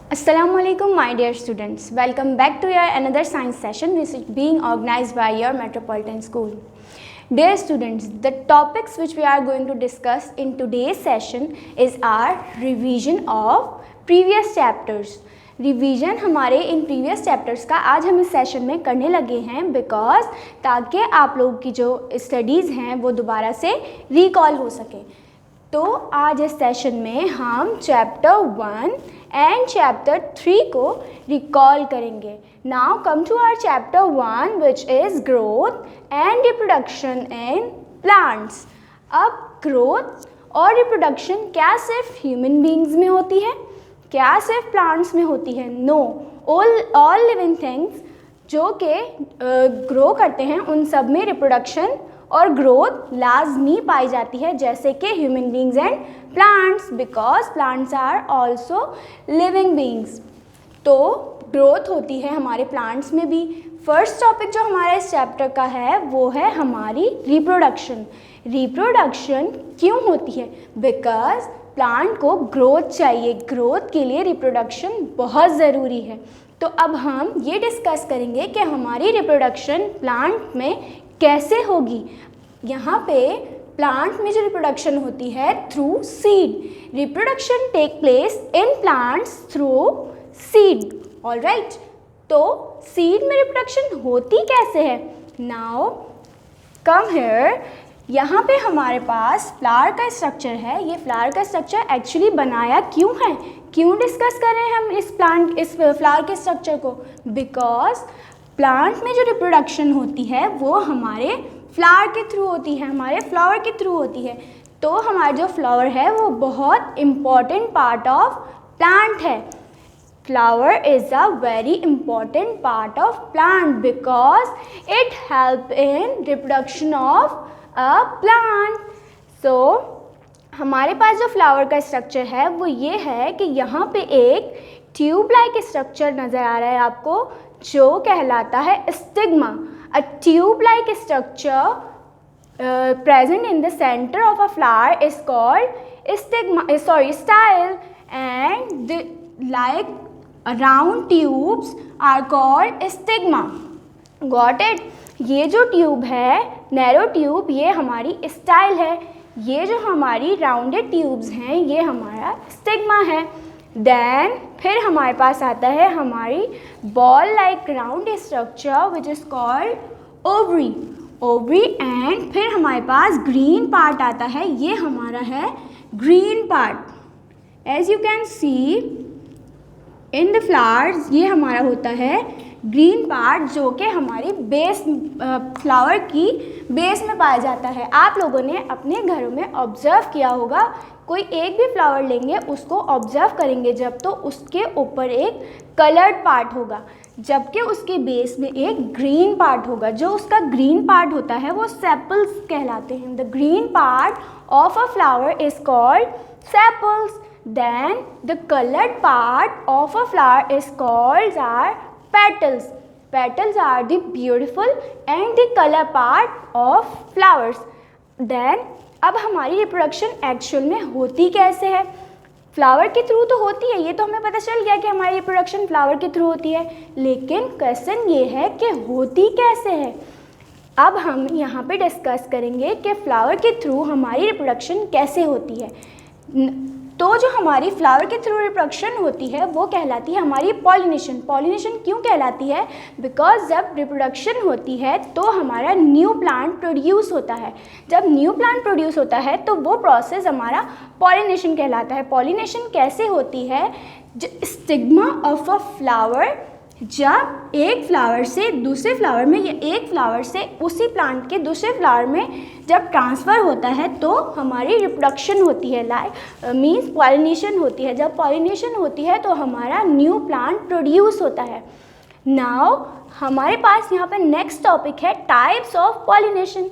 Assalamualaikum my dear students, welcome back to your another science session which is being organized by your Metropolitan School. Dear students, the topics which we are going to discuss in today's session is our revision of previous chapters. Revision हमारे in previous chapters का आज हम इस session में करने लगे हैं because ताकि आप लोगों की जो स्टडीज़ हैं वो दोबारा से रिकॉल हो सके। तो आज इस सेशन में हम चैप्टर 1 एंड चैप्टर 3 को रिकॉल करेंगे। Now come to our chapter 1 which is growth and reproduction in plants. अब ग्रोथ और रिप्रोडक्शन क्या सिर्फ ह्यूमन बींग्स में होती है, क्या सिर्फ प्लांट्स में होती है? नो, ऑल लिविंग थिंग्स जो कि ग्रो करते हैं उन सब में रिप्रोडक्शन और ग्रोथ लाजमी पाई जाती है, जैसे कि human beings and plants, because plants are also living beings. तो ग्रोथ होती है हमारे प्लांट्स में भी। फर्स्ट टॉपिक जो हमारा इस चैप्टर का है वो है हमारी रिप्रोडक्शन। रिप्रोडक्शन क्यों होती है? बिकॉज प्लांट को ग्रोथ चाहिए, ग्रोथ के लिए रिप्रोडक्शन बहुत ज़रूरी है। तो अब हम ये डिस्कस करेंगे कि हमारी रिप्रोडक्शन प्लांट में कैसे होगी। यहाँ पे प्लांट में जो रिप्रोडक्शन होती है through seed. Reproduction take place in plants through seed. Alright, तो सीड में रिप्रोडक्शन होती कैसे है? Now come here. यहाँ पे हमारे पास फ्लावर का स्ट्रक्चर है। ये फ्लावर का स्ट्रक्चर एक्चुअली बनाया क्यों है, क्यों डिस्कस कर रहे हैं हम इस फ्लावर के स्ट्रक्चर को? बिकॉज प्लांट में जो रिप्रोडक्शन होती है वो हमारे फ्लावर के थ्रू होती है, हमारे फ्लावर के थ्रू होती है। तो हमारा जो फ्लावर है वो बहुत इम्पॉर्टेंट पार्ट ऑफ प्लांट है। Flower is a very important part of plant because it help in reproduction of a plant. So हमारे पास जो फ्लावर का स्ट्रक्चर है वो ये है कि यहाँ पे एक ट्यूब लाइक स्ट्रक्चर नज़र आ रहा है आपको, जो कहलाता है stigma. A tube like structure present in the center of a flower is called style, and the like round tubes are called stigma. Got it? ये जो ट्यूब है, नैरो ट्यूब, ये हमारी स्टाइल है। ये जो हमारी राउंडेड ट्यूब्स हैं ये हमारा स्टिग्मा है। देन फिर हमारे पास आता है हमारी ball like round structure which is called ovary. Ovary and फिर हमारे पास ग्रीन पार्ट आता है, ये हमारा है green part. As you can see in the flowers, ये हमारा होता है ग्रीन पार्ट जो कि हमारी बेस फ्लावर की बेस में पाया जाता है। आप लोगों ने अपने घरों में ऑब्जर्व किया होगा, कोई एक भी फ्लावर लेंगे उसको ऑब्जर्व करेंगे जब, तो उसके ऊपर एक कलर्ड पार्ट होगा जबकि उसके बेस में एक ग्रीन पार्ट होगा। जो उसका ग्रीन पार्ट होता है वो सेपल्स कहलाते हैं। The green part of a flower is called sepals. Then the colored part of a flower is called our petals. Petals are the beautiful and the color part of flowers. Then अब हमारी reproduction actual में होती कैसे है? Flower के through तो होती है, ये तो हमें पता चल गया कि हमारी रिप्रोडक्शन फ्लावर के थ्रू होती है, लेकिन क्वेश्चन ये है कि होती कैसे है। अब हम यहाँ पे डिस्कस करेंगे कि फ्लावर के थ्रू हमारी रिप्रोडक्शन कैसे होती है। तो जो हमारी फ्लावर के थ्रू रिप्रोडक्शन होती है वो कहलाती है हमारी पॉलिनेशन। पॉलिनेशन क्यों कहलाती है? बिकॉज जब रिप्रोडक्शन होती है तो हमारा न्यू प्लांट प्रोड्यूस होता है। जब न्यू प्लांट प्रोड्यूस होता है तो वो प्रोसेस हमारा पॉलिनेशन कहलाता है। पॉलिनेशन कैसे होती है? स्टिग्मा ऑफ अ फ्लावर, जब एक फ्लावर से दूसरे फ्लावर में या एक फ्लावर से उसी प्लांट के दूसरे फ्लावर में जब ट्रांसफ़र होता है तो हमारी रिप्रोडक्शन होती है, मीन्स पॉलिनेशन होती है। जब पॉलिनेशन होती है तो हमारा न्यू प्लांट प्रोड्यूस होता है। नाउ हमारे पास यहाँ पे नेक्स्ट टॉपिक है टाइप्स ऑफ पॉलिनेशन।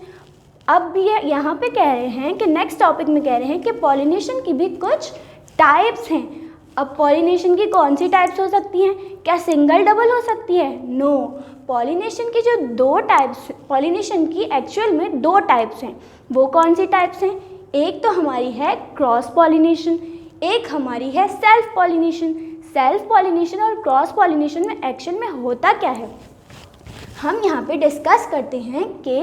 अब भी यहाँ पे कह रहे हैं कि नेक्स्ट टॉपिक में कह रहे हैं कि पॉलिनेशन की भी कुछ टाइप्स हैं। अब पॉलिनेशन की कौन सी टाइप्स हो सकती हैं? क्या सिंगल डबल हो सकती है? नो, पॉलिनेशन की जो दो टाइप्स, पॉलिनेशन की एक्चुअल में दो टाइप्स हैं। वो कौन सी टाइप्स हैं? एक तो हमारी है क्रॉस पॉलिनेशन, एक हमारी है सेल्फ पॉलिनेशन। सेल्फ पॉलिनेशन और क्रॉस पॉलिनेशन में एक्शन में होता क्या है। हम यहाँ पे डिस्कस करते हैं कि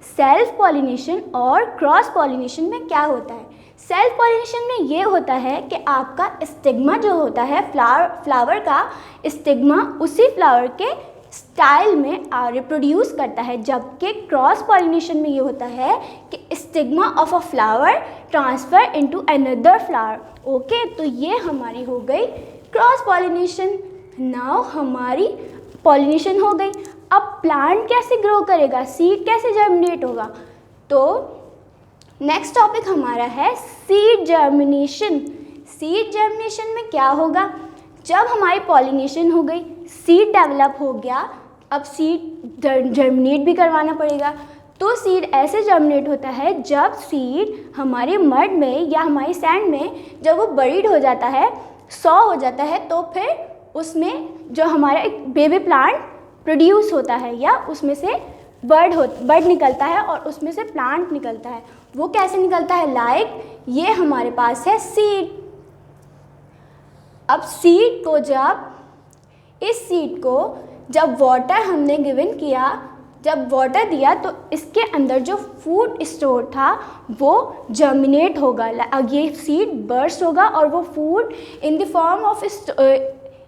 सेल्फ पॉलिनेशन और क्रॉस पॉलिनेशन में क्या होता है। सेल्फ पॉलिनेशन में ये होता है कि आपका स्टिग्मा जो होता है फ्लावर का स्टिग्मा उसी फ्लावर के स्टाइल में रिप्रोड्यूस करता है, जबकि क्रॉस पॉलिनेशन में ये होता है कि stigma of a flower transfer into another flower. Okay, तो ये हमारी हो गई क्रॉस पॉलिनेशन। नाउ हमारी पॉलिनेशन हो गई। अब प्लांट कैसे ग्रो करेगा, सीड कैसे जर्मिनेट होगा, तो नेक्स्ट टॉपिक हमारा है सीड जर्मिनेशन। सीड जर्मिनेशन में क्या होगा, जब हमारी पॉलिनेशन हो गई, सीड डेवलप हो गया, अब सीड जर्मिनेट भी करवाना पड़ेगा। तो सीड ऐसे जर्मिनेट होता है जब सीड हमारे मड में या हमारी सैंड में जब वो बरीड हो जाता है, सॉ हो जाता है, तो फिर उसमें जो हमारा एक बेबी प्लांट प्रोड्यूस होता है या उसमें से बर्ड निकलता है और उसमें से प्लांट निकलता है। वो कैसे निकलता है, लाइक ये हमारे पास है सीड। अब सीड को इस सीड को जब वाटर हमने गिवन किया, जब वाटर दिया, तो इसके अंदर जो फूड स्टोर था वो जर्मिनेट होगा। ये सीड बर्स्ट होगा और वो food in the form of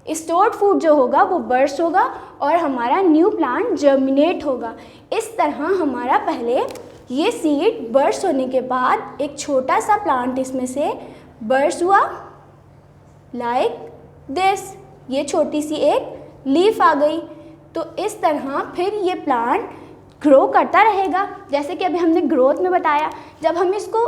stored food जो होगा वो बर्स्ट होगा और हमारा न्यू प्लांट जर्मिनेट होगा। इस तरह हमारा पहले ये सीड बर्स्ट होने के बाद एक छोटा सा प्लांट इसमें से बर्स्ट हुआ, लाइक दिस, ये छोटी सी एक लीफ आ गई। तो इस तरह फिर ये प्लांट ग्रो करता रहेगा। जैसे कि अभी हमने ग्रोथ में बताया, जब हम इसको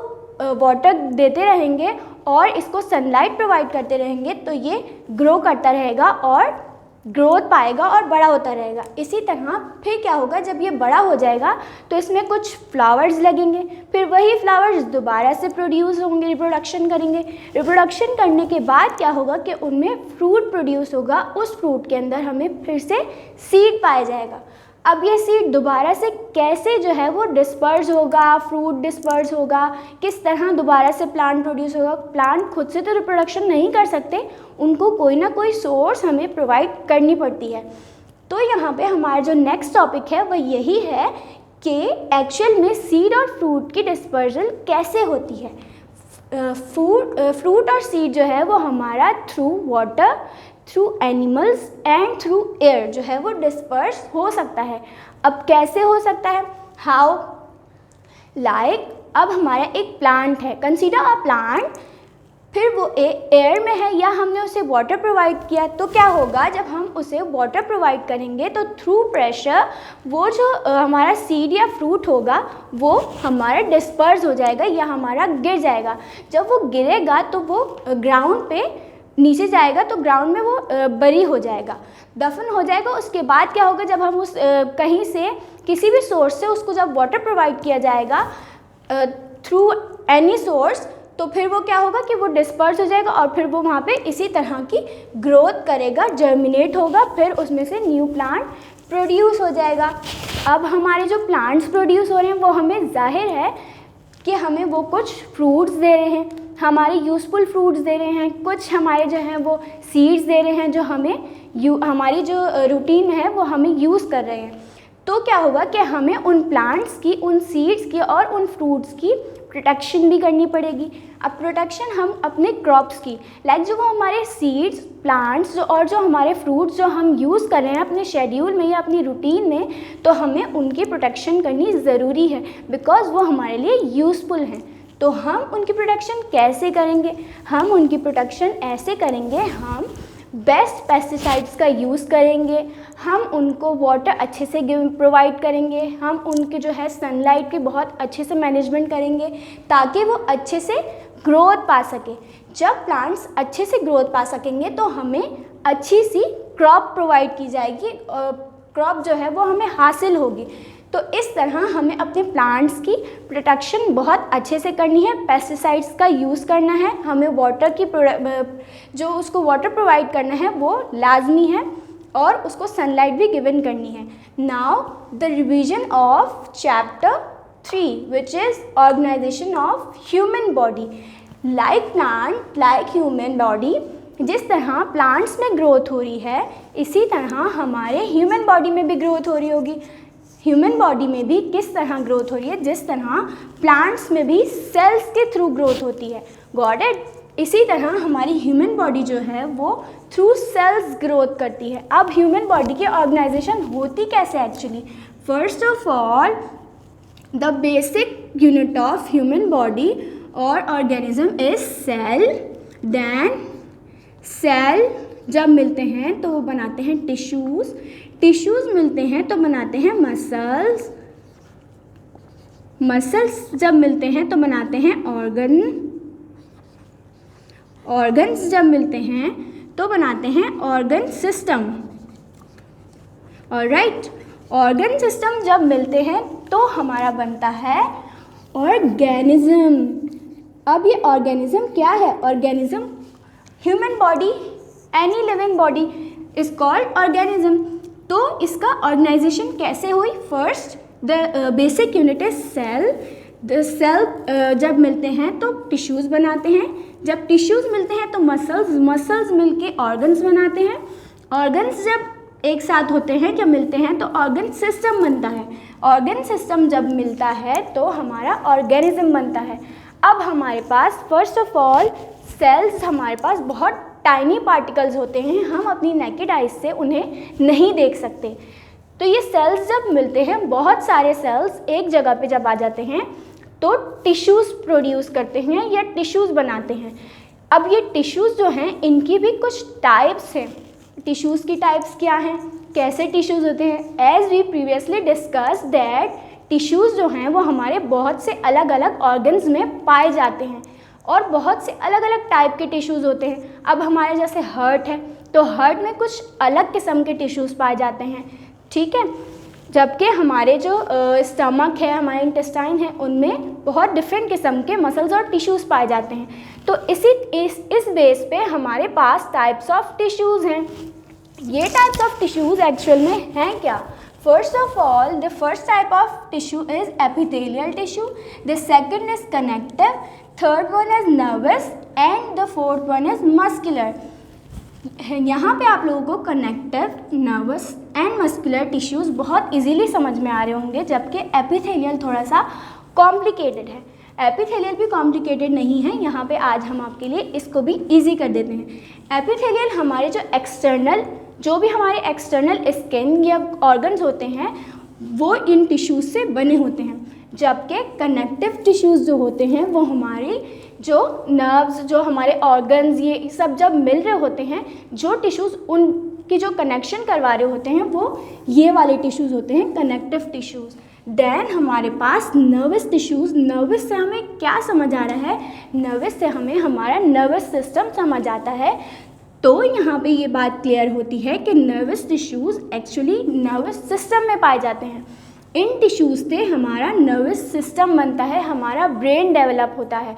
वाटर देते रहेंगे और इसको सनलाइट प्रोवाइड करते रहेंगे तो ये ग्रो करता रहेगा और ग्रोथ पाएगा और बड़ा होता रहेगा। इसी तरह फिर क्या होगा, जब ये बड़ा हो जाएगा तो इसमें कुछ फ्लावर्स लगेंगे, फिर वही फ्लावर्स दोबारा से प्रोड्यूस होंगे, रिप्रोडक्शन करेंगे। रिप्रोडक्शन करने के बाद क्या होगा कि उनमें फ्रूट प्रोड्यूस होगा, उस फ्रूट के अंदर हमें फिर से सीड पाया जाएगा। अब ये सीड दोबारा से कैसे जो है वो डिस्पर्स होगा, फ्रूट डिस्पर्स होगा, किस तरह दोबारा से प्लांट प्रोड्यूस होगा। प्लांट खुद से तो रिप्रोडक्शन नहीं कर सकते, उनको कोई ना कोई सोर्स हमें प्रोवाइड करनी पड़ती है। तो यहाँ पे हमारा जो नेक्स्ट टॉपिक है वह यही है कि एक्चुअल में सीड और फ्रूट की डिस्पर्सल कैसे होती है। फ्रूट और सीड जो है वो हमारा through water, through animals and through air जो है वो डिस्पर्स हो सकता है। अब कैसे हो सकता है, हाउ, लाइक अब हमारा एक प्लांट है, कंसीडर अ प्लांट, फिर वो एयर में है या हमने उसे वाटर प्रोवाइड किया, तो क्या होगा, जब हम उसे वाटर प्रोवाइड करेंगे तो थ्रू प्रेशर वो जो हमारा सीड या फ्रूट होगा वो हमारा डिस्पर्स हो जाएगा या हमारा गिर जाएगा। जब वो गिरेगा तो वो ग्राउंड पे नीचे जाएगा, तो ग्राउंड में वो बरी हो जाएगा, दफन हो जाएगा। उसके बाद क्या होगा, जब हम उस कहीं से किसी भी सोर्स से उसको जब वाटर प्रोवाइड किया जाएगा थ्रू एनी सोर्स, तो फिर वो क्या होगा कि वो डिस्पर्स हो जाएगा और फिर वो वहाँ पे इसी तरह की ग्रोथ करेगा, जर्मिनेट होगा, फिर उसमें से न्यू प्लांट प्रोड्यूस हो जाएगा। अब हमारे जो प्लांट्स प्रोड्यूस हो रहे हैं वो हमें जाहिर है कि हमें वो कुछ फ्रूट्स दे रहे हैं, हमारे यूज़फुल फ्रूट्स दे रहे हैं, कुछ हमारे जो हैं वो सीड्स दे रहे हैं जो हमें हमारी जो रूटीन है वो हमें यूज़ कर रहे हैं। तो क्या होगा कि हमें उन प्लांट्स की, उन सीड्स की और उन फ्रूट्स की प्रोटेक्शन भी करनी पड़ेगी। अब प्रोटेक्शन हम अपने क्रॉप्स की, लाइक जो वो हमारे सीड्स, प्लांट्स और जो हमारे फ्रूट्स जो हम यूज़ कर रहे हैं अपने शेड्यूल में या अपनी रूटीन में, तो हमें उनकी प्रोटेक्शन करनी ज़रूरी है बिकॉज़ वो हमारे लिए यूज़फुल हैं। तो हम उनकी प्रोटेक्शन कैसे करेंगे, हम उनकी प्रोटेक्शन ऐसे करेंगे, हम बेस्ट पेस्टिसाइड्स का यूज़ करेंगे, हम उनको वाटर अच्छे से प्रोवाइड करेंगे, हम उनके जो है सनलाइट की बहुत अच्छे से मैनेजमेंट करेंगे ताकि वो अच्छे से ग्रोथ पा सके। जब प्लांट्स अच्छे से ग्रोथ पा सकेंगे तो हमें अच्छी सी क्रॉप प्रोवाइड की जाएगी, क्रॉप जो है वो हमें हासिल होगी। तो इस तरह हमें अपने प्लांट्स की प्रोटेक्शन बहुत अच्छे से करनी है, पेस्टिसाइड्स का यूज़ करना है, हमें वाटर की जो उसको वाटर प्रोवाइड करना है वो लाजमी है और उसको सनलाइट भी गिवन करनी है। Now the revision of chapter 3 which is organization of human body. Like plant, like human body, जिस तरह प्लांट्स में ग्रोथ हो रही है, इसी तरह हमारे ह्यूमन बॉडी में भी ग्रोथ हो रही होगी। ह्यूमन बॉडी में भी किस तरह ग्रोथ हो रही है, जिस तरह प्लांट्स में भी सेल्स के थ्रू ग्रोथ होती है। Got it? इसी तरह हमारी ह्यूमन बॉडी जो है वो थ्रू सेल्स ग्रोथ करती है। अब ह्यूमन बॉडी की ऑर्गेनाइजेशन होती कैसे actually? First of all, the basic unit of human body और organism is cell. Then cell जब मिलते हैं तो वो बनाते हैं टिश्यूज़, टिश्यूज़ मिलते हैं तो बनाते हैं मसल्स, मसल्स जब मिलते हैं तो बनाते हैं ऑर्गन, ऑर्गन्स जब मिलते हैं तो बनाते हैं organ system. Alright, organ system जब मिलते हैं तो हमारा बनता है ऑर्गेनिज्म। अब ये ऑर्गेनिज्म क्या है? Organism, human body, any living body is called organism. तो इसका ऑर्गेनाइजेशन कैसे हुई? First, the basic unit is cell. The cell जब मिलते हैं तो टिश्यूज़ बनाते हैं, जब टिश्यूज़ मिलते हैं तो मसल्स, मसल्स मिलके ऑर्गन्स बनाते हैं, ऑर्गन्स जब एक साथ होते हैं, जब मिलते हैं तो ऑर्गन सिस्टम बनता है, ऑर्गन सिस्टम जब मिलता है तो हमारा ऑर्गेनिज्म बनता है। अब हमारे पास फर्स्ट ऑफ ऑल सेल्स, हमारे पास बहुत टाइनी पार्टिकल्स होते हैं, हम अपनी नेकेड आइज से उन्हें नहीं देख सकते। तो ये सेल्स जब मिलते हैं, बहुत सारे सेल्स एक जगह पे जब आ जाते हैं तो टिश्यूज़ प्रोड्यूस करते हैं या टिश्यूज़ बनाते हैं। अब ये टिश्यूज़ जो हैं इनकी भी कुछ टाइप्स हैं। टिश्यूज़ की टाइप्स क्या हैं, कैसे टिश्यूज़ होते हैं? As we previously discuss that tissues जो हैं वो हमारे बहुत से अलग अलग ऑर्गन्स में पाए जाते हैं और बहुत से अलग अलग टाइप के टिश्यूज़ होते हैं। अब हमारे जैसे हार्ट है तो हार्ट में कुछ अलग किस्म के टिश्यूज़ पाए जाते हैं, ठीक है, जबकि हमारे जो स्टमक है, हमारे इंटेस्टाइन है, उनमें बहुत डिफरेंट किस्म के मसल्स और टिश्यूज़ पाए जाते हैं। तो इस बेस पे हमारे पास टाइप्स ऑफ टिश्यूज़ हैं। ये टाइप्स ऑफ टिश्यूज़ एक्चुअल में हैं क्या? First of all, the first type of tissue is epithelial tissue, the second is connective, third one is nervous and the fourth one is muscular. यहाँ पे आप लोगों को connective, nervous and muscular tissues बहुत easily समझ में आ रहे होंगे, जबकि एपिथेलियल थोड़ा सा कॉम्प्लिकेटेड है। एपिथेलियल भी कॉम्प्लिकेटेड नहीं है, यहाँ पे आज हम आपके लिए इसको भी इजी कर देते हैं। एपिथेलियल हमारे जो भी हमारे एक्सटर्नल स्किन या ऑर्गन्स होते हैं वो इन टिश्यूज़ से बने होते हैं, जबकि कनेक्टिव टिश्यूज़ जो होते हैं वो हमारे जो नर्व्स, जो हमारे ऑर्गन्स, ये सब जब मिल रहे होते हैं, जो टिश्यूज़ उनकी जो कनेक्शन करवा रहे होते हैं वो ये वाले टिश्यूज़ होते हैं, कनेक्टिव टिश्यूज़। देन हमारे पास नर्वस टिश्यूज़। नर्वस से हमें क्या समझ आ रहा है? नर्वस से हमें हमारा नर्वस सिस्टम समझ आता है। तो यहाँ पे ये बात क्लियर होती है कि nervous tissues actually nervous system में पाए जाते हैं। इन टिश्यूज़ से हमारा नर्वस सिस्टम बनता है, हमारा ब्रेन डेवलप होता है।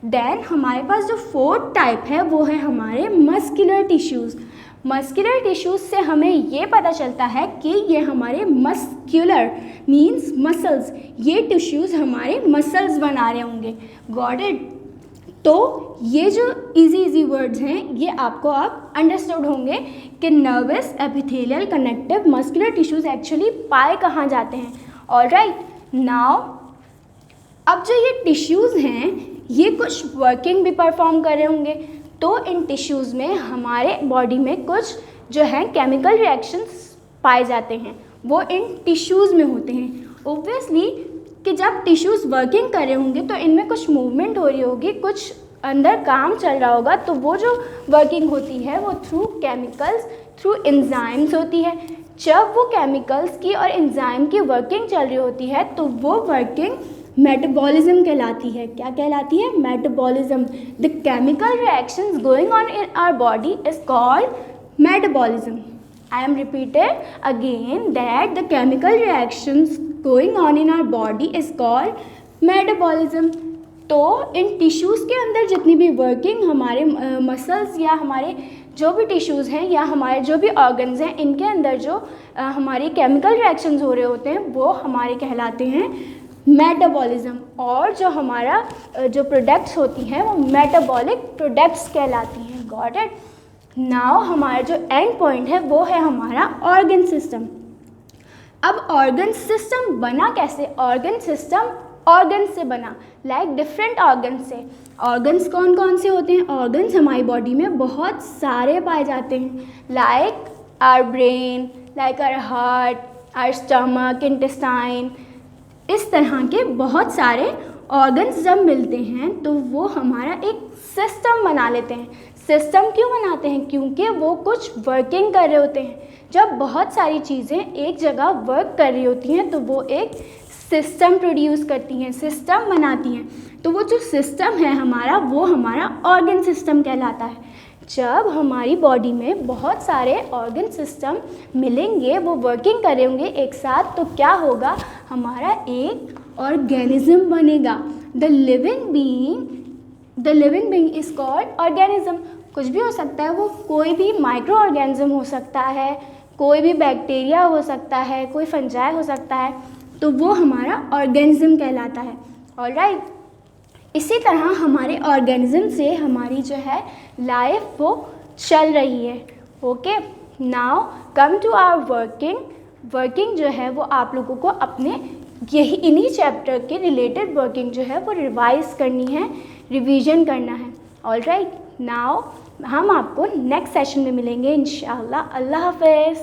देन हमारे पास जो फोर्थ टाइप है वो है हमारे मस्कुलर टिश्यूज़। मस्कुलर टिश्यूज़ से हमें ये पता चलता है कि ये हमारे मस्कुलर मीन्स मसल्स, ये टिश्यूज़ हमारे मसल्स बना रहे होंगे। Got it? तो ये जो इजी वर्ड्स हैं ये आपको आप अंडरस्टूड होंगे कि nervous, epithelial, connective, muscular tissues actually पाए कहाँ जाते हैं। ऑलराइट, नाउ अब जो ये टिश्यूज़ हैं ये कुछ वर्किंग भी परफॉर्म कर रहे होंगे। तो इन टिश्यूज़ में हमारे बॉडी में कुछ जो है केमिकल रिएक्शंस पाए जाते हैं, वो इन टिश्यूज़ में होते हैं। ओब्वियसली कि जब टिश्यूज़ वर्किंग कर रहे होंगे तो इनमें कुछ मूवमेंट हो रही होगी, कुछ अंदर काम चल रहा होगा, तो वो जो वर्किंग होती है वो थ्रू केमिकल्स, थ्रू एंजाइम्स होती है। जब वो केमिकल्स की और एंजाइम की वर्किंग चल रही होती है तो वो वर्किंग मेटाबॉलिज्म कहलाती है। क्या कहलाती है? Metabolism. The chemical reactions going on in our body is called metabolism. I am repeated again that the chemical reactions going on in our body is called metabolism. तो इन टिश्यूज़ के अंदर जितनी भी वर्किंग हमारे मसल्स या हमारे जो भी टिश्यूज़ हैं या हमारे जो भी ऑर्गन्स हैं, इनके अंदर जो हमारी केमिकल रिएक्शंस हो रहे होते हैं वो हमारे कहलाते हैं मेटाबॉलिज्म। और जो हमारा जो प्रोडक्ट्स होती हैं वो मेटाबॉलिक प्रोडक्ट्स कहलाती हैं। Got it? नाउ हमारा जो एंड पॉइंट है वो है हमारा ऑर्गन सिस्टम। अब ऑर्गन सिस्टम बना कैसे? ऑर्गन सिस्टम ऑर्गन से बना, लाइक डिफरेंट ऑर्गन से। ऑर्गन्स कौन कौन से होते हैं? ऑर्गन्स हमारी बॉडी में बहुत सारे पाए जाते हैं, like our brain, like our heart, our stomach, intestine. इस तरह के बहुत सारे ऑर्गन्स जब मिलते हैं तो वो हमारा एक सिस्टम बना लेते हैं। सिस्टम क्यों बनाते हैं? क्योंकि वो कुछ वर्किंग कर रहे होते हैं। जब बहुत सारी चीज़ें एक जगह वर्क कर रही होती हैं तो वो एक सिस्टम प्रोड्यूस करती हैं, सिस्टम बनाती हैं। तो वो जो सिस्टम है हमारा, वो हमारा ऑर्गन सिस्टम कहलाता है। जब हमारी बॉडी में बहुत सारे ऑर्गन सिस्टम मिलेंगे, वो वर्किंग कर रहे होंगे एक साथ, तो क्या होगा? हमारा एक ऑर्गेनिज्म बनेगा। The living being is called organism. कुछ भी हो सकता है, वो कोई भी माइक्रो ऑर्गेनिज्म हो सकता है, कोई भी बैक्टीरिया हो सकता है, कोई फंजाई हो सकता है, तो वो हमारा ऑर्गेनिज्म कहलाता है। ऑलराइट, इसी तरह हमारे ऑर्गेनिज्म से हमारी जो है लाइफ वो चल रही है। Okay, now come to our working जो है वो आप लोगों को अपने इन्हीं चैप्टर के रिलेटेड वर्किंग जो है वो रिवाइज करनी है, रिवीजन करना है। ऑलराइट, नाउ हम आपको नेक्स्ट सेशन में मिलेंगे इंशाअल्लाह। अल्लाह हाफ़िज़।